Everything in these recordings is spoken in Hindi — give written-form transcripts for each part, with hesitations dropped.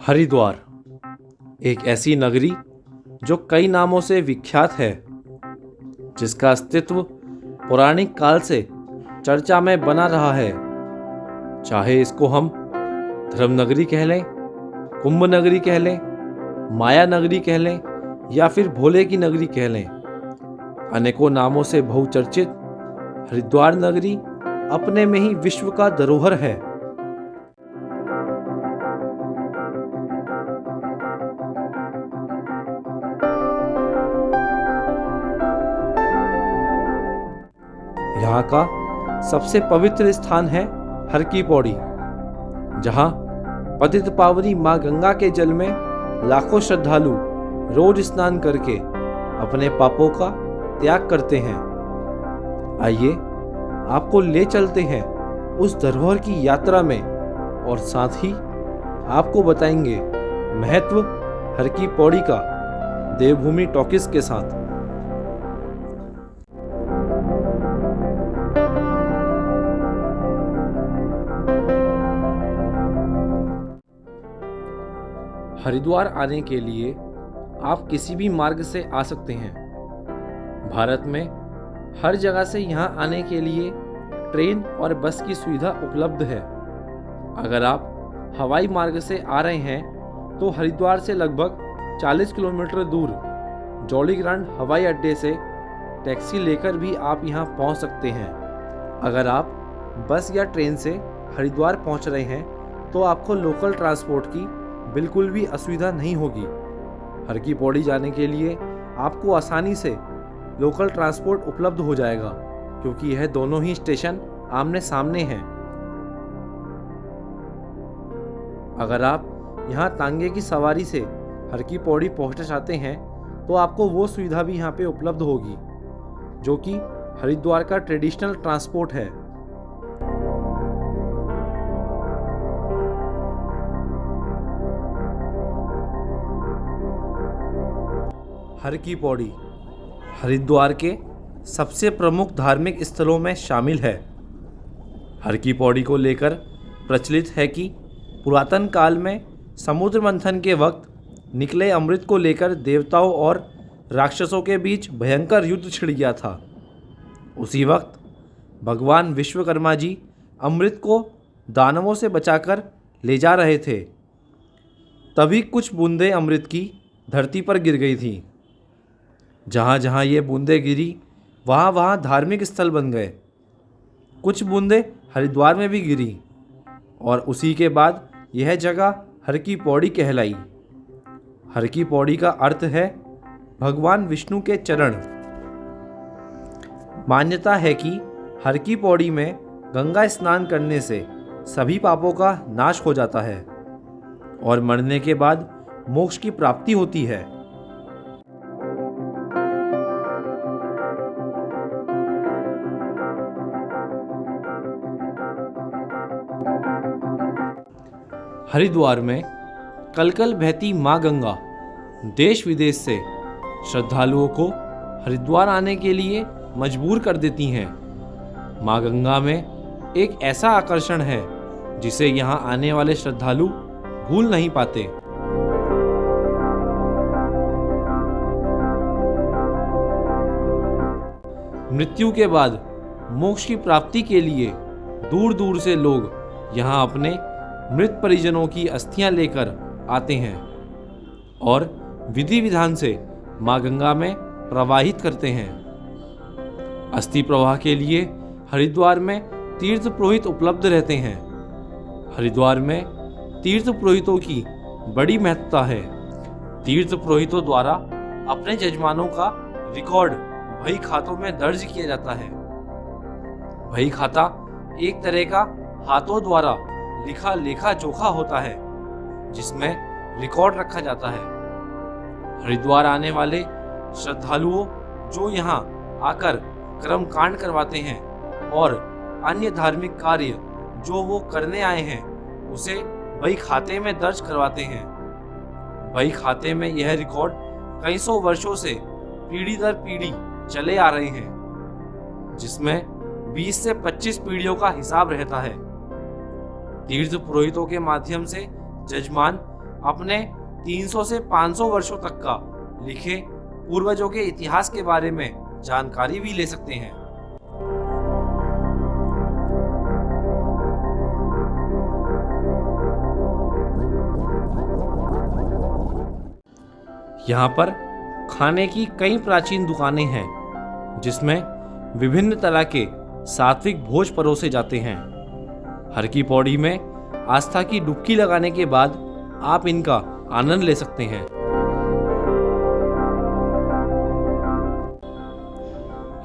हरिद्वार एक ऐसी नगरी जो कई नामों से विख्यात है, जिसका अस्तित्व पौराणिक काल से चर्चा में बना रहा है। चाहे इसको हम धर्म नगरी कह लें, कुंभ नगरी कह लें, माया नगरी कह लें या फिर भोले की नगरी कह लें, अनेकों नामों से बहुचर्चित हरिद्वार नगरी अपने में ही विश्व का धरोहर है। यहाँ का सबसे पवित्र स्थान है हर की पौड़ी, जहाँ पतित पावनी माँ गंगा के जल में लाखों श्रद्धालु रोज स्नान करके अपने पापों का त्याग करते हैं। आइए आपको ले चलते हैं उस धरोहर की यात्रा में और साथ ही आपको बताएंगे महत्व हर की पौड़ी का देवभूमि टॉकीज के साथ। हरिद्वार आने के लिए आप किसी भी मार्ग से आ सकते हैं। भारत में हर जगह से यहाँ आने के लिए ट्रेन और बस की सुविधा उपलब्ध है। अगर आप हवाई मार्ग से आ रहे हैं तो हरिद्वार से लगभग 40 किलोमीटर दूर जौलीग्रांट हवाई अड्डे से टैक्सी लेकर भी आप यहाँ पहुँच सकते हैं। अगर आप बस या ट्रेन से हरिद्वार पहुँच रहे हैं तो आपको लोकल ट्रांसपोर्ट की बिल्कुल भी असुविधा नहीं होगी। हर की पौड़ी जाने के लिए आपको आसानी से लोकल ट्रांसपोर्ट उपलब्ध हो जाएगा, क्योंकि यह दोनों ही स्टेशन आमने सामने हैं। अगर आप यहाँ तांगे की सवारी से हर की पौड़ी पहुँचना चाहते हैं तो आपको वो सुविधा भी यहाँ पे उपलब्ध होगी, जो कि हरिद्वार का ट्रेडिशनल ट्रांसपोर्ट है। हर की पौड़ी हरिद्वार के सबसे प्रमुख धार्मिक स्थलों में शामिल है। हर की पौड़ी को लेकर प्रचलित है कि पुरातन काल में समुद्र मंथन के वक्त निकले अमृत को लेकर देवताओं और राक्षसों के बीच भयंकर युद्ध छिड़ गया था। उसी वक्त भगवान विश्वकर्मा जी अमृत को दानवों से बचाकर ले जा रहे थे। तभी कुछ बूंदें अमृत की धरती पर गिर गई थी। जहाँ जहाँ ये बूंदें गिरी वहाँ वहाँ धार्मिक स्थल बन गए। कुछ बूंदें हरिद्वार में भी गिरी और उसी के बाद यह जगह हर की पौड़ी कहलाई। हर की पौड़ी का अर्थ है भगवान विष्णु के चरण। मान्यता है कि हर की पौड़ी में गंगा स्नान करने से सभी पापों का नाश हो जाता है और मरने के बाद मोक्ष की प्राप्ति होती है। हरिद्वार में कलकल बहती माँ गंगा देश विदेश से श्रद्धालुओं को हरिद्वार आने के लिए मजबूर कर देती हैं। माँ गंगा में एक ऐसा आकर्षण है जिसे यहाँ आने वाले श्रद्धालु भूल नहीं पाते। मृत्यु के बाद मोक्ष की प्राप्ति के लिए दूर दूर से लोग यहाँ अपने मृत परिजनों की अस्थियां लेकर आते हैं और विधि विधान से मां गंगा में प्रवाहित करते हैं। अस्थि प्रवाह के लिए हरिद्वार में तीर्थ पुरोहित उपलब्ध रहते हैं। हरिद्वार में तीर्थ पुरोहितों की बड़ी महत्ता है। तीर्थ पुरोहितों द्वारा अपने जजमानों का रिकॉर्ड बही खातों में दर्ज किया जाता है। बही खाता एक तरह का हाथों द्वारा लिखा लेखा जोखा होता है, जिसमें रिकॉर्ड रखा जाता है। हरिद्वार आने वाले श्रद्धालुओं जो यहाँ आकर कर्म कांड करवाते हैं और अन्य धार्मिक कार्य जो वो करने आए हैं उसे बही खाते में दर्ज करवाते हैं। बही खाते में यह रिकॉर्ड कई सौ वर्षों से पीढ़ी दर पीढ़ी चले आ रहे हैं, जिसमें 20 से 25 पीढ़ियों का हिसाब रहता है। तीर्थ पुरोहितों के माध्यम से जजमान अपने 300 से 500 वर्षों तक का लिखे पूर्वजों के इतिहास के बारे में जानकारी भी ले सकते हैं। यहाँ पर खाने की कई प्राचीन दुकानें हैं जिसमें विभिन्न तरह के सात्विक भोज परोसे जाते हैं। हर की पौड़ी में आस्था की डुबकी लगाने के बाद आप इनका आनंद ले सकते हैं।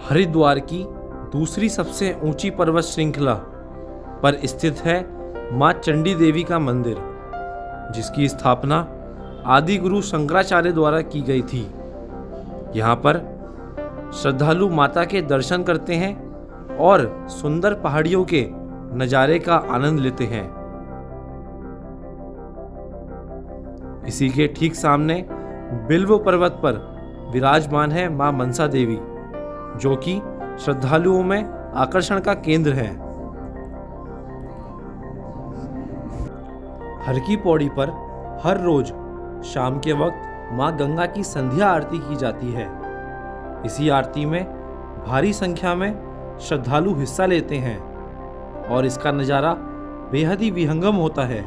हरिद्वार की दूसरी सबसे ऊंची पर्वत श्रृंखला पर स्थित है मां चंडी देवी का मंदिर, जिसकी स्थापना आदि गुरु शंकराचार्य द्वारा की गई थी। यहाँ पर श्रद्धालु माता के दर्शन करते हैं और सुंदर पहाड़ियों के नज़ारे का आनंद लेते हैं। इसी के ठीक सामने बिल्व पर्वत पर विराजमान है मां मनसा देवी, जो कि श्रद्धालुओं में आकर्षण का केंद्र है। हर की पौड़ी पर हर रोज शाम के वक्त मां गंगा की संध्या आरती की जाती है। इसी आरती में भारी संख्या में श्रद्धालु हिस्सा लेते हैं और इसका नज़ारा बेहद ही विहंगम होता है।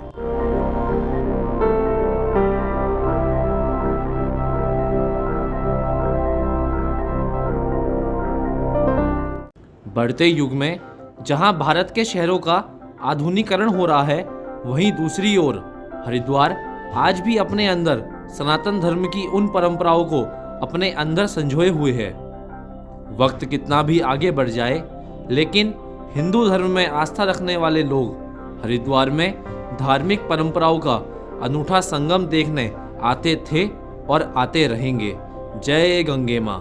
बढ़ते युग में जहां भारत के शहरों का आधुनिकीकरण हो रहा है, वहीं दूसरी ओर हरिद्वार आज भी अपने अंदर सनातन धर्म की उन परंपराओं को अपने अंदर संजोए हुए है। वक्त कितना भी आगे बढ़ जाए, लेकिन हिंदू धर्म में आस्था रखने वाले लोग हरिद्वार में धार्मिक परंपराओं का अनूठा संगम देखने आते थे और आते रहेंगे। जय गंगे माँ।